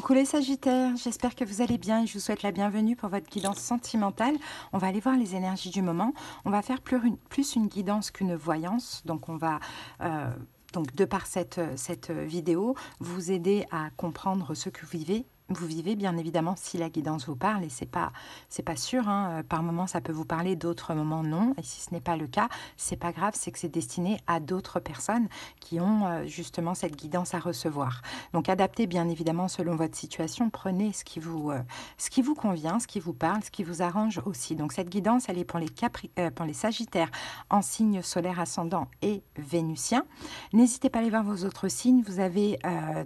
Coucou les Sagittaires, j'espère que vous allez bien et je vous souhaite la bienvenue pour votre guidance sentimentale. On va aller voir les énergies du moment. On va faire plus une guidance qu'une voyance. Donc on va, de par cette vidéo, vous aider à comprendre ce que vous vivez. Vous vivez bien évidemment si la guidance vous parle et c'est pas sûr, hein. Par moments ça peut vous parler, d'autres moments non, et si ce n'est pas le cas, c'est pas grave, c'est que c'est destiné à d'autres personnes qui ont justement cette guidance à recevoir. Donc adaptez bien évidemment selon votre situation, prenez ce qui vous convient, ce qui vous parle, ce qui vous arrange aussi. Donc cette guidance elle est pour les Sagittaires en signe solaire ascendant et vénusien. N'hésitez pas à aller voir vos autres signes, vous avez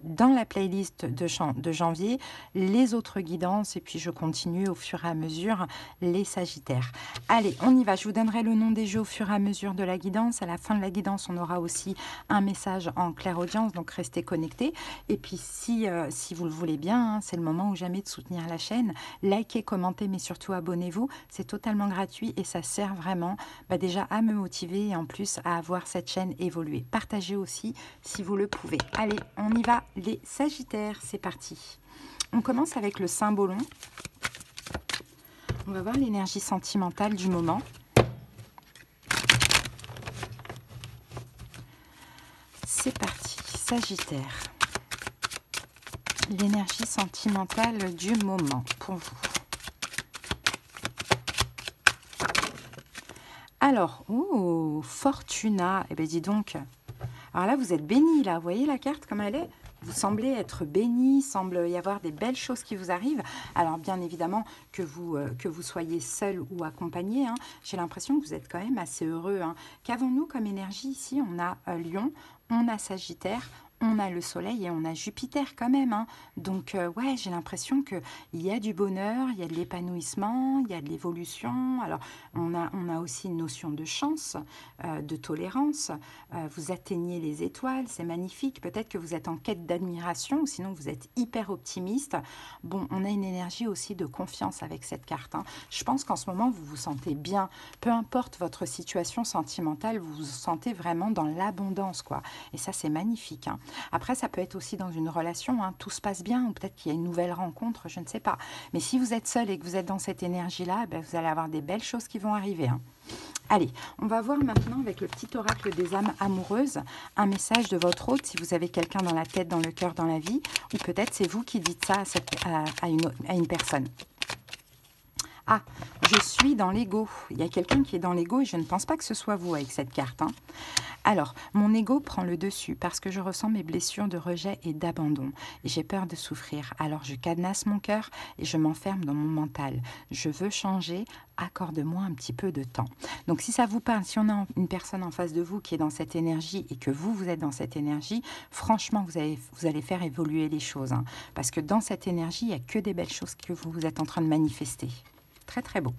dans la playlist de janvier les autres guidances et puis je continue au fur et à mesure les Sagittaires. Allez, on y va, je vous donnerai le nom des jeux au fur et à mesure de la guidance. À la fin de la guidance, on aura aussi un message en clairaudience, donc restez connectés. Et puis si vous le voulez bien, hein, c'est le moment ou jamais de soutenir la chaîne. Likez, commentez, mais surtout abonnez-vous. C'est totalement gratuit et ça sert vraiment déjà à me motiver et en plus à avoir cette chaîne évoluer. Partagez aussi si vous le pouvez. Allez, on y va les Sagittaires, c'est parti. On commence avec le Saint-Bauloin. On va voir l'énergie sentimentale du moment. C'est parti, Sagittaire. L'énergie sentimentale du moment pour vous. Alors, Fortuna. Eh bien, dis donc. Alors là, vous êtes béni, là. Vous voyez la carte comme elle est ? Vous semblez être béni, il semble y avoir des belles choses qui vous arrivent. Alors bien évidemment que vous soyez seul ou accompagné, hein, j'ai l'impression que vous êtes quand même assez heureux. Hein. Qu'avons-nous comme énergie ici? On a Lion, on a Sagittaire, on a le Soleil et on a Jupiter quand même. Hein. Donc ouais, j'ai l'impression qu'il y a du bonheur, il y a de l'épanouissement, il y a de l'évolution. Alors on a aussi une notion de chance, de tolérance. Vous atteignez les étoiles, c'est magnifique. Peut-être que vous êtes en quête d'admiration ou sinon vous êtes hyper optimiste. Bon, on a une énergie aussi de confiance avec cette carte. Hein. Je pense qu'en ce moment, vous vous sentez bien. Peu importe votre situation sentimentale, vous vous sentez vraiment dans l'abondance, quoi. Et ça, c'est magnifique. Hein. Après, ça peut être aussi dans une relation, hein, tout se passe bien, ou peut-être qu'il y a une nouvelle rencontre, je ne sais pas. Mais si vous êtes seul et que vous êtes dans cette énergie-là, vous allez avoir des belles choses qui vont arriver. Hein. Allez, on va voir maintenant avec le petit oracle des âmes amoureuses, un message de votre hôte, si vous avez quelqu'un dans la tête, dans le cœur, dans la vie, ou peut-être c'est vous qui dites ça à une personne. Ah, je suis dans l'ego. Il y a quelqu'un qui est dans l'ego et je ne pense pas que ce soit vous avec cette carte. Hein. Alors, mon ego prend le dessus parce que je ressens mes blessures de rejet et d'abandon. Et j'ai peur de souffrir. Alors, je cadenasse mon cœur et je m'enferme dans mon mental. Je veux changer, accorde-moi un petit peu de temps. Donc, si ça vous parle, si on a une personne en face de vous qui est dans cette énergie et que vous êtes dans cette énergie, franchement, vous allez faire évoluer les choses. Hein, parce que dans cette énergie, il n'y a que des belles choses que vous êtes en train de manifester. Très, très beau.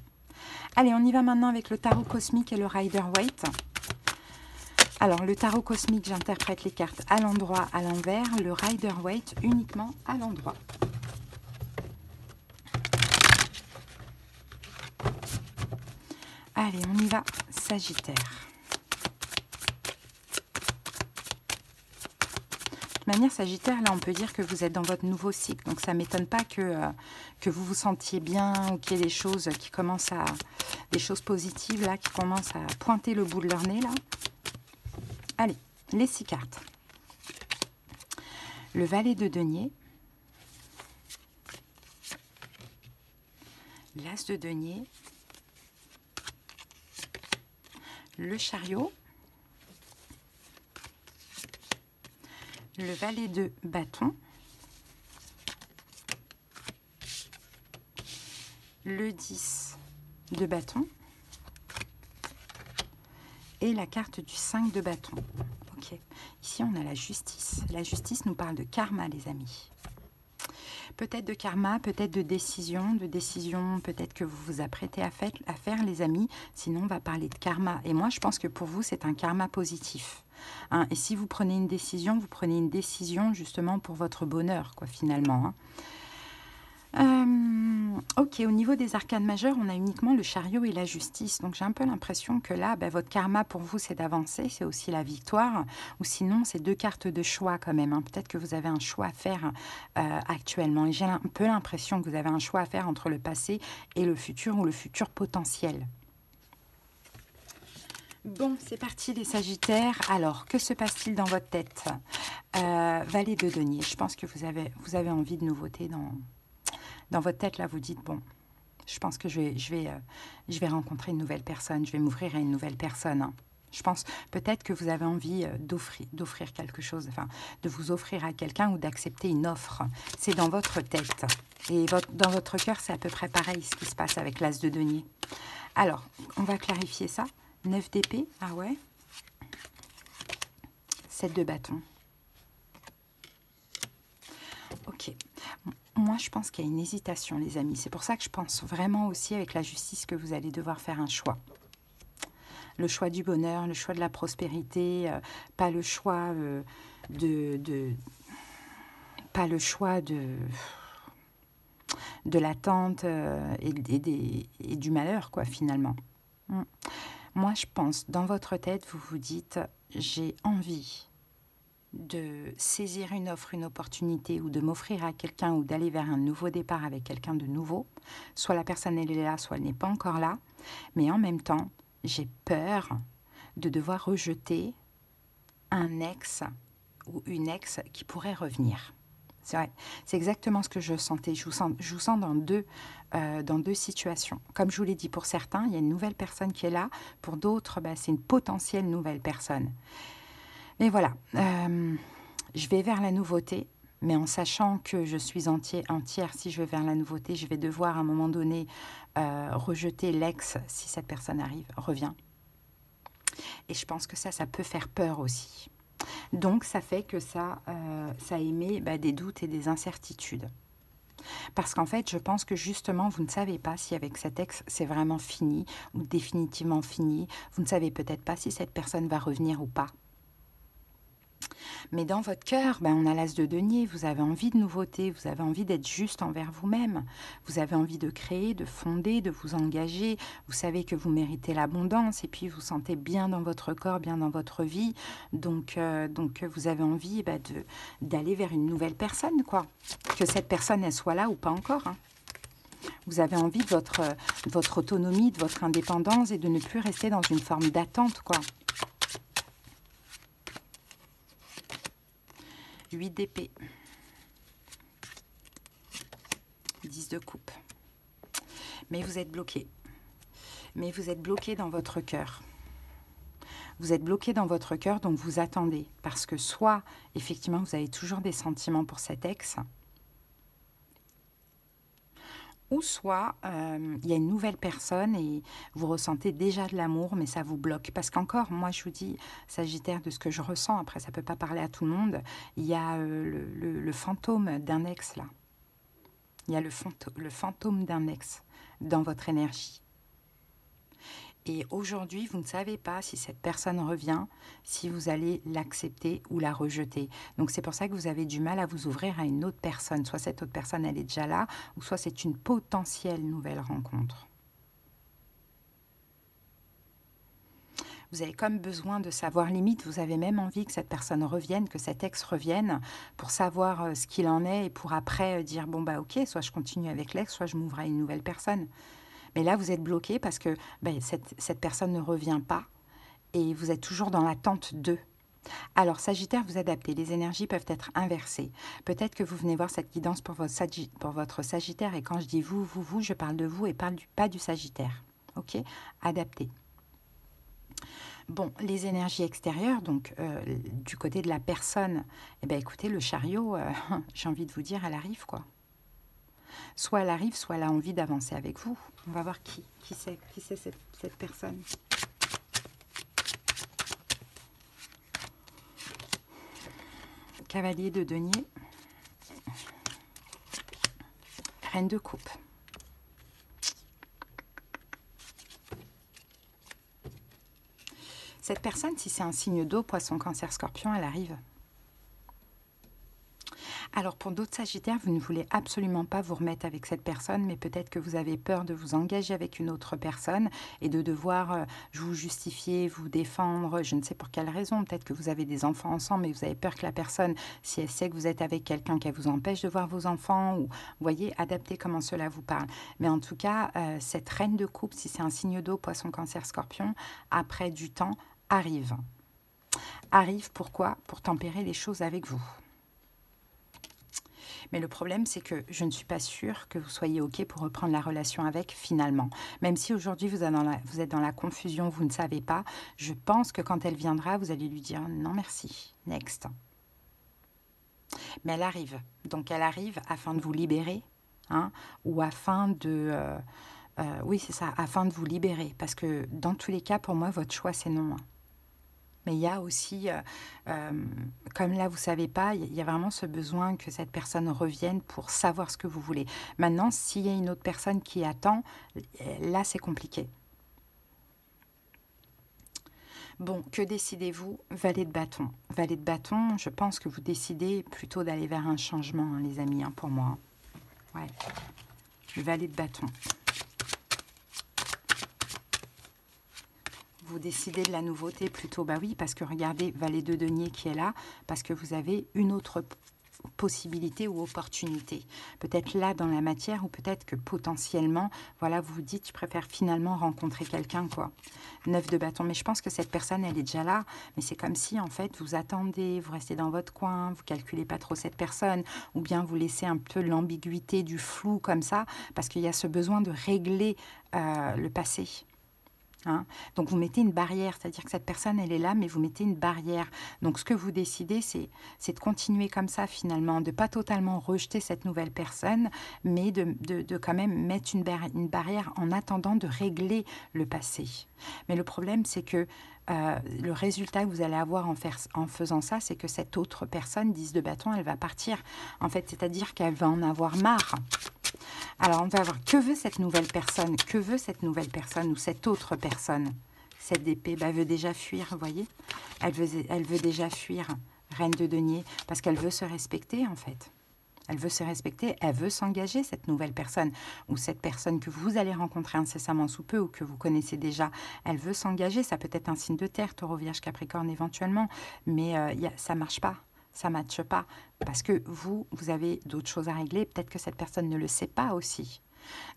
Allez, on y va maintenant avec le tarot cosmique et le Rider-Waite. Alors, le tarot cosmique, j'interprète les cartes à l'endroit, à l'envers. Le Rider-Waite, uniquement à l'endroit. Allez, on y va, Sagittaire. De toute manière, Sagittaire, là, on peut dire que vous êtes dans votre nouveau cycle. Donc, ça ne m'étonne pas que vous vous sentiez bien ou qu'il y ait des choses qui commencent à... des choses positives, là, qui commencent à pointer le bout de leur nez, là. Allez, les 6 cartes. Le valet de denier. L'as de denier. Le chariot. Le valet de bâton, le 10 de bâton et la carte du 5 de bâton. Ok. Ici, on a la justice. La justice nous parle de karma, les amis. Peut-être de karma, peut-être de décision, peut-être que vous vous apprêtez à faire, les amis. Sinon, on va parler de karma. Et moi, je pense que pour vous, c'est un karma positif. Hein, et si vous prenez une décision, justement pour votre bonheur, quoi, finalement. Hein. Ok, au niveau des arcanes majeures, on a uniquement le chariot et la justice. Donc j'ai un peu l'impression que là, votre karma pour vous, c'est d'avancer, c'est aussi la victoire. Ou sinon, c'est 2 cartes de choix quand même, hein. Peut-être que vous avez un choix à faire actuellement. Et j'ai un peu l'impression que vous avez un choix à faire entre le passé et le futur, ou le futur potentiel. Bon, c'est parti les Sagittaires. Alors, que se passe-t-il dans votre tête? Valet de denier. Je pense que vous avez envie de nouveautés dans votre tête. Là, vous dites, bon, je pense que je vais rencontrer une nouvelle personne. Je vais m'ouvrir à une nouvelle personne, hein. Je pense peut-être que vous avez envie d'offrir quelque chose, enfin, de vous offrir à quelqu'un ou d'accepter une offre. C'est dans votre tête. Et dans votre cœur, c'est à peu près pareil ce qui se passe avec l'as de denier. Alors, on va clarifier ça. 9 d'épée, ah ouais. 7 de bâton. Ok. Moi, je pense qu'il y a une hésitation, les amis. C'est pour ça que je pense vraiment aussi avec la justice que vous allez devoir faire un choix. Le choix du bonheur, le choix de la prospérité, pas le choix pas le choix de l'attente et du malheur, quoi, finalement. Moi, je pense, dans votre tête, vous vous dites, j'ai envie de saisir une offre, une opportunité, ou de m'offrir à quelqu'un, ou d'aller vers un nouveau départ avec quelqu'un de nouveau. Soit la personne, elle est là, soit elle n'est pas encore là. Mais en même temps, j'ai peur de devoir rejeter un ex ou une ex qui pourrait revenir. C'est vrai, c'est exactement ce que je sentais. Je vous sens dans deux situations. Comme je vous l'ai dit, pour certains, il y a une nouvelle personne qui est là. Pour d'autres, c'est une potentielle nouvelle personne. Mais voilà, je vais vers la nouveauté, mais en sachant que je suis entière. Si je vais vers la nouveauté, je vais devoir à un moment donné rejeter l'ex si cette personne revient. Et je pense que ça peut faire peur aussi. Donc, ça fait que ça émet des doutes et des incertitudes. Parce qu'en fait, je pense que justement, vous ne savez pas si avec cet ex, c'est vraiment fini ou définitivement fini. Vous ne savez peut-être pas si cette personne va revenir ou pas. Mais dans votre cœur, on a l'as de denier, vous avez envie de nouveauté, vous avez envie d'être juste envers vous-même, vous avez envie de créer, de fonder, de vous engager, vous savez que vous méritez l'abondance et puis vous sentez bien dans votre corps, bien dans votre vie, donc vous avez envie d'aller vers une nouvelle personne, quoi. Que cette personne, elle soit là ou pas encore, hein. Vous avez envie de votre autonomie, de votre indépendance et de ne plus rester dans une forme d'attente, quoi. 8 d'épée, 10 de coupe. Mais vous êtes bloqué. Mais vous êtes bloqué dans votre cœur. Vous êtes bloqué dans votre cœur, donc vous attendez. Parce que soit, effectivement, vous avez toujours des sentiments pour cet ex, ou soit il y a une nouvelle personne et vous ressentez déjà de l'amour, mais ça vous bloque. Parce qu'encore, moi je vous dis, Sagittaire, de ce que je ressens, après ça ne peut pas parler à tout le monde, il y a le fantôme d'un ex là. Il y a le fantôme d'un ex dans votre énergie. Et aujourd'hui, vous ne savez pas si cette personne revient, si vous allez l'accepter ou la rejeter. Donc c'est pour ça que vous avez du mal à vous ouvrir à une autre personne. Soit cette autre personne, elle est déjà là, ou soit c'est une potentielle nouvelle rencontre. Vous avez comme besoin de savoir, limite, vous avez même envie que cette personne revienne, que cet ex revienne, pour savoir ce qu'il en est et pour après dire, bon ok, soit je continue avec l'ex, soit je m'ouvre à une nouvelle personne. Mais là, vous êtes bloqué parce que cette personne ne revient pas et vous êtes toujours dans l'attente d'eux. Alors, Sagittaire, vous adaptez. Les énergies peuvent être inversées. Peut-être que vous venez voir cette guidance pour votre Sagittaire. Et quand je dis vous, je parle de vous et pas du Sagittaire. Ok? Adapté. Bon, les énergies extérieures, donc du côté de la personne, écoutez, le chariot, j'ai envie de vous dire, elle arrive, quoi. Soit elle arrive, soit elle a envie d'avancer avec vous. On va voir qui c'est cette personne. Cavalier de denier. Reine de coupe. Cette personne, si c'est un signe d'eau, poisson, cancer, scorpion, elle arrive. Alors pour d'autres Sagittaires, vous ne voulez absolument pas vous remettre avec cette personne, mais peut-être que vous avez peur de vous engager avec une autre personne et de devoir vous justifier, vous défendre, je ne sais pour quelle raison. Peut-être que vous avez des enfants ensemble, mais vous avez peur que la personne, si elle sait que vous êtes avec quelqu'un, qu'elle vous empêche de voir vos enfants, ou vous voyez, adaptez comment cela vous parle. Mais en tout cas, cette reine de coupe, si c'est un signe d'eau, poisson, cancer, scorpion, après du temps, arrive. Arrive pourquoi? Pour tempérer les choses avec vous. Mais le problème, c'est que je ne suis pas sûre que vous soyez OK pour reprendre la relation avec finalement. Même si aujourd'hui, vous êtes dans la confusion, vous ne savez pas, je pense que quand elle viendra, vous allez lui dire « non merci, next ». Mais elle arrive. Donc, elle arrive afin de vous libérer, hein, ou afin de... oui, c'est ça, afin de vous libérer. Parce que dans tous les cas, pour moi, votre choix, c'est non. Mais il y a aussi, comme là, vous ne savez pas, il y a vraiment ce besoin que cette personne revienne pour savoir ce que vous voulez. Maintenant, s'il y a une autre personne qui attend, là, c'est compliqué. Bon, que décidez-vous? Valet de bâton. Valet de bâton, je pense que vous décidez plutôt d'aller vers un changement, hein, les amis, hein, pour moi. Ouais. Le valet de bâton. Vous décidez de la nouveauté plutôt, bah oui, parce que regardez, valet de denier qui est là, parce que vous avez une autre possibilité ou opportunité. Peut-être là dans la matière, ou peut-être que potentiellement, voilà, vous vous dites, je préfère finalement rencontrer quelqu'un, quoi. 9 de bâton, mais je pense que cette personne, elle est déjà là, mais c'est comme si, en fait, vous attendez, vous restez dans votre coin, vous calculez pas trop cette personne, ou bien vous laissez un peu l'ambiguïté, du flou comme ça, parce qu'il y a ce besoin de régler le passé. Hein? Donc vous mettez une barrière, c'est-à-dire que cette personne elle est là, mais vous mettez une barrière. Donc ce que vous décidez, c'est de continuer comme ça finalement, de pas totalement rejeter cette nouvelle personne, mais de quand même mettre une barrière en attendant de régler le passé. Mais le problème, c'est que le résultat que vous allez avoir en faisant ça, c'est que cette autre personne, 10 de bâton, elle va partir. En fait, c'est-à-dire qu'elle va en avoir marre. Alors, on va voir, que veut cette nouvelle personne? Que veut cette nouvelle personne ou cette autre personne? Cette d'épée, bah, elle veut déjà fuir, vous voyez? Elle veut déjà fuir, reine de denier, parce qu'elle veut se respecter, en fait. Elle veut se respecter, elle veut s'engager, cette nouvelle personne, ou cette personne que vous allez rencontrer incessamment sous peu, ou que vous connaissez déjà. Elle veut s'engager, ça peut être un signe de terre, taureau, vierge, capricorne éventuellement, mais ça ne marche pas. Ça ne matche pas, parce que vous avez d'autres choses à régler. Peut-être que cette personne ne le sait pas aussi.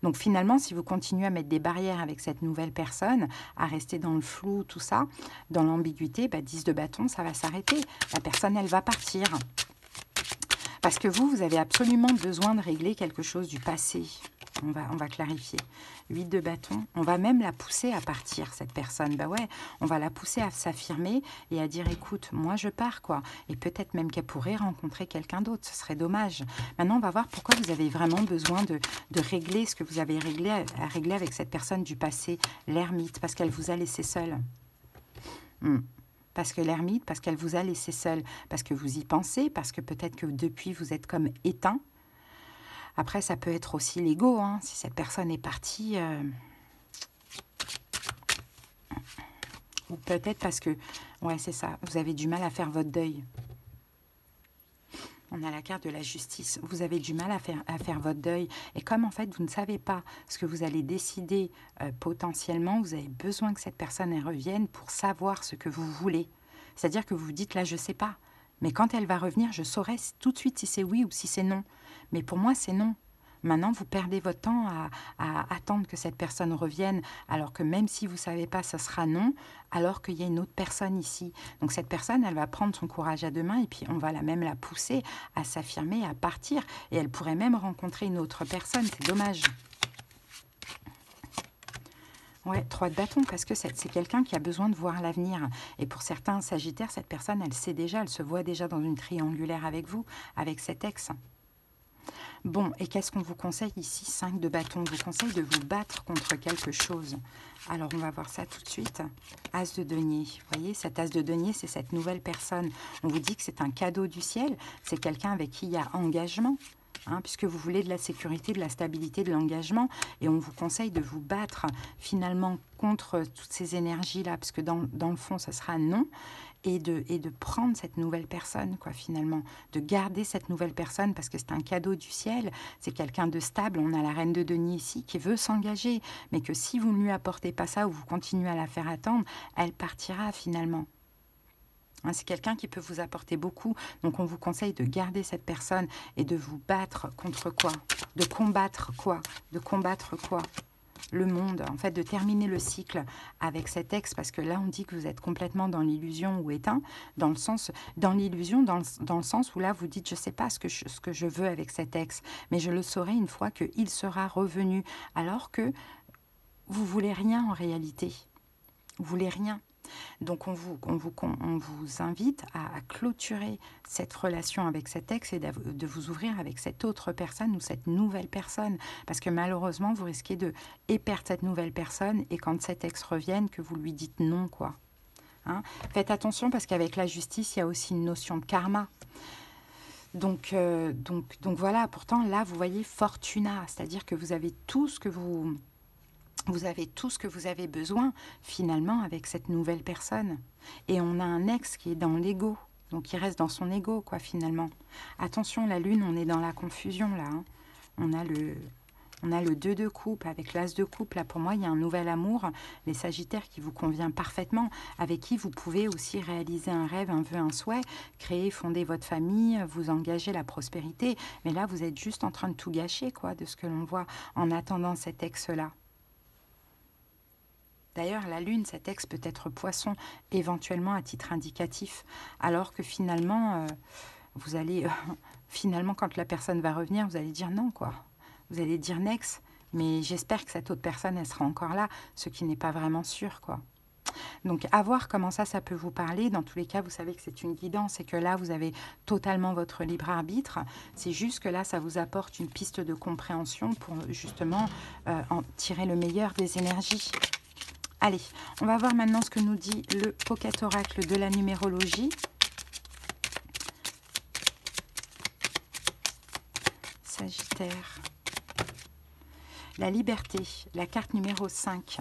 Donc finalement, si vous continuez à mettre des barrières avec cette nouvelle personne, à rester dans le flou, tout ça, dans l'ambiguïté, 10 de bâton, ça va s'arrêter. La personne, elle va partir. Parce que vous avez absolument besoin de régler quelque chose du passé. On va clarifier. 8 de bâton. On va même la pousser à partir, cette personne. Bah ouais, on va la pousser à s'affirmer et à dire, écoute, moi je pars, quoi. Et peut-être même qu'elle pourrait rencontrer quelqu'un d'autre. Ce serait dommage. Maintenant, on va voir pourquoi vous avez vraiment besoin de régler ce que vous avez à régler avec cette personne du passé, l'ermite, parce qu'elle vous a laissé seule. Parce que l'ermite, parce qu'elle vous a laissé seule, parce que vous y pensez, parce que peut-être que depuis, vous êtes comme éteint. Après, ça peut être aussi l'ego, hein, si cette personne est partie. Ou peut-être parce que, ouais, c'est ça, vous avez du mal à faire votre deuil. On a la carte de la justice. Vous avez du mal à faire votre deuil. Et comme, en fait, vous ne savez pas ce que vous allez décider potentiellement, vous avez besoin que cette personne elle revienne pour savoir ce que vous voulez. C'est-à-dire que vous vous dites, là, je ne sais pas. Mais quand elle va revenir, je saurai tout de suite si c'est oui ou si c'est non. Mais pour moi, c'est non. Maintenant, vous perdez votre temps à attendre que cette personne revienne, alors que même si vous ne savez pas, ce sera non, alors qu'il y a une autre personne ici. Donc cette personne, elle va prendre son courage à deux mains et puis on va même la pousser à s'affirmer, à partir. Et elle pourrait même rencontrer une autre personne, c'est dommage. Ouais, 3 de bâton, parce que c'est quelqu'un qui a besoin de voir l'avenir. Et pour certains Sagittaires, cette personne, elle sait déjà, elle se voit déjà dans une triangulaire avec vous, avec cet ex. Bon, et qu'est-ce qu'on vous conseille ici? 5 de bâton, on vous conseille de vous battre contre quelque chose. Alors, on va voir ça tout de suite. As de denier, vous voyez, cet as de denier, c'est cette nouvelle personne. On vous dit que c'est un cadeau du ciel, c'est quelqu'un avec qui il y a engagement. Hein, puisque vous voulez de la sécurité, de la stabilité, de l'engagement, et on vous conseille de vous battre finalement contre toutes ces énergies-là, parce que dans le fond, ça sera non. et de prendre cette nouvelle personne, quoi, finalement, de garder cette nouvelle personne parce que c'est un cadeau du ciel, c'est quelqu'un de stable. On a la reine de denier ici qui veut s'engager, mais que si vous ne lui apportez pas ça ou vous continuez à la faire attendre, elle partira finalement. Hein, c'est quelqu'un qui peut vous apporter beaucoup, donc on vous conseille de garder cette personne et de vous battre contre quoi? De combattre quoi? De combattre quoi? Le monde, en fait, de terminer le cycle avec cet ex, parce que là on dit que vous êtes complètement dans l'illusion ou éteint, dans le sens, dans l'illusion, dans le sens où là vous dites je sais pas ce que je veux avec cet ex, mais je le saurai une fois qu'il sera revenu, alors que vous voulez rien en réalité, vous voulez rien. Donc on vous invite à clôturer cette relation avec cet ex et de vous ouvrir avec cette autre personne ou cette nouvelle personne. Parce que malheureusement, vous risquez de perdre cette nouvelle personne et quand cet ex revienne, que vous lui dites non, quoi. Hein? Faites attention parce qu'avec la justice, il y a aussi une notion de karma. Donc voilà, pourtant là, vous voyez Fortuna, c'est-à-dire que vous avez tout ce que vous avez tout ce que vous avez besoin, finalement, avec cette nouvelle personne. Et on a un ex qui est dans l'ego, donc il reste dans son ego, quoi, finalement. Attention, la lune, on est dans la confusion, là. Hein. On a le 2 de coupe, avec l'as de coupe. Là, pour moi, il y a un nouvel amour, les Sagittaires, qui vous convient parfaitement, avec qui vous pouvez aussi réaliser un rêve, un vœu, un souhait, créer, fonder votre famille, vous engager la prospérité. Mais là, vous êtes juste en train de tout gâcher, quoi, de ce que l'on voit en attendant cet ex-là. D'ailleurs, la lune, cet ex peut être poisson, éventuellement à titre indicatif, alors que finalement, vous allez, finalement, quand la personne va revenir, vous allez dire non, quoi. Vous allez dire next, mais j'espère que cette autre personne, elle sera encore là, ce qui n'est pas vraiment sûr, quoi. Donc, à voir comment ça peut vous parler. Dans tous les cas, vous savez que c'est une guidance et que là, vous avez totalement votre libre arbitre. C'est juste que là, ça vous apporte une piste de compréhension pour justement en tirer le meilleur des énergies. Allez, on va voir maintenant ce que nous dit le Pocket Oracle de la numérologie. Sagittaire. La liberté, la carte numéro 5.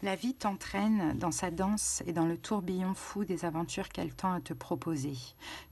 La vie t'entraîne dans sa danse et dans le tourbillon fou des aventures qu'elle tend à te proposer.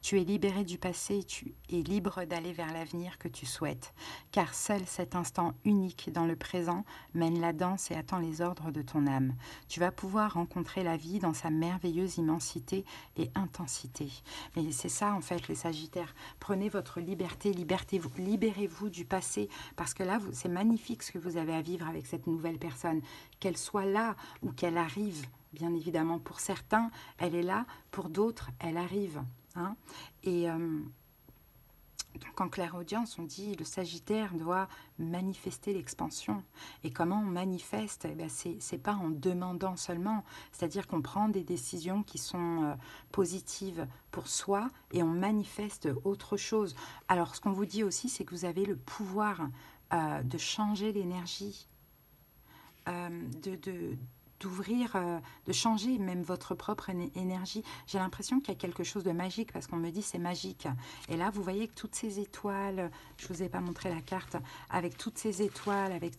Tu es libéré du passé et tu es libre d'aller vers l'avenir que tu souhaites, car seul cet instant unique dans le présent mène la danse et attend les ordres de ton âme. Tu vas pouvoir rencontrer la vie dans sa merveilleuse immensité et intensité. Mais c'est ça en fait les Sagittaires. Prenez votre liberté, libérez-vous du passé, parce que là c'est magnifique ce que vous avez à vivre avec cette nouvelle personne, qu'elle soit là ou qu'elle arrive, bien évidemment. Pour certains, elle est là, pour d'autres, elle arrive. Hein. Et donc en clairaudience, on dit le Sagittaire doit manifester l'expansion. Et comment on manifeste? Eh bien, c'est pas en demandant seulement, c'est-à-dire qu'on prend des décisions qui sont positives pour soi et on manifeste autre chose. Alors, ce qu'on vous dit aussi, c'est que vous avez le pouvoir de changer l'énergie. D'ouvrir, de changer même votre propre énergie. J'ai l'impression qu'il y a quelque chose de magique, parce qu'on me dit c'est magique. Et là, vous voyez que toutes ces étoiles, je ne vous ai pas montré la carte, avec toutes ces étoiles, avec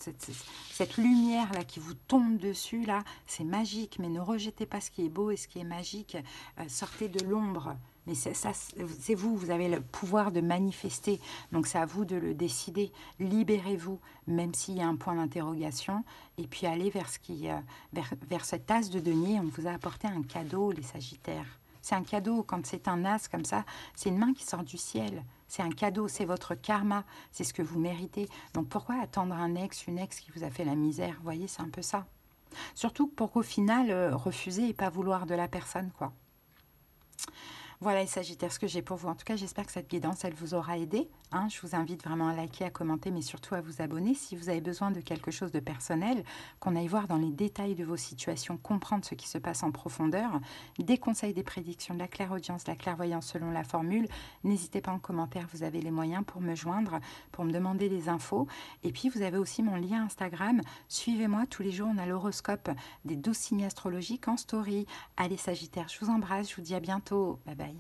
cette lumière-là qui vous tombe dessus, là, c'est magique. Mais ne rejetez pas ce qui est beau et ce qui est magique. Sortez de l'ombre. Mais c'est vous, vous avez le pouvoir de manifester. Donc c'est à vous de le décider. Libérez-vous, même s'il y a un point d'interrogation. Et puis allez vers cet as de denier. On vous a apporté un cadeau, les Sagittaires. C'est un cadeau. Quand c'est un as comme ça, c'est une main qui sort du ciel. C'est un cadeau, c'est votre karma. C'est ce que vous méritez. Donc pourquoi attendre un ex, une ex qui vous a fait la misère? Vous voyez, c'est un peu ça. Surtout pour qu'au final, refuser et pas vouloir de la personne, quoi. Voilà les Sagittaires, ce que j'ai pour vous. En tout cas, j'espère que cette guidance, elle vous aura aidé. Hein, je vous invite vraiment à liker, à commenter, mais surtout à vous abonner. Si vous avez besoin de quelque chose de personnel, qu'on aille voir dans les détails de vos situations, comprendre ce qui se passe en profondeur, des conseils, des prédictions, de la clairaudience, de la clairvoyance selon la formule, n'hésitez pas en commentaire, vous avez les moyens pour me joindre, pour me demander les infos. Et puis, vous avez aussi mon lien Instagram. Suivez-moi, tous les jours, on a l'horoscope des 12 signes astrologiques en story. Allez Sagittaires, je vous embrasse, je vous dis à bientôt. Bye bye.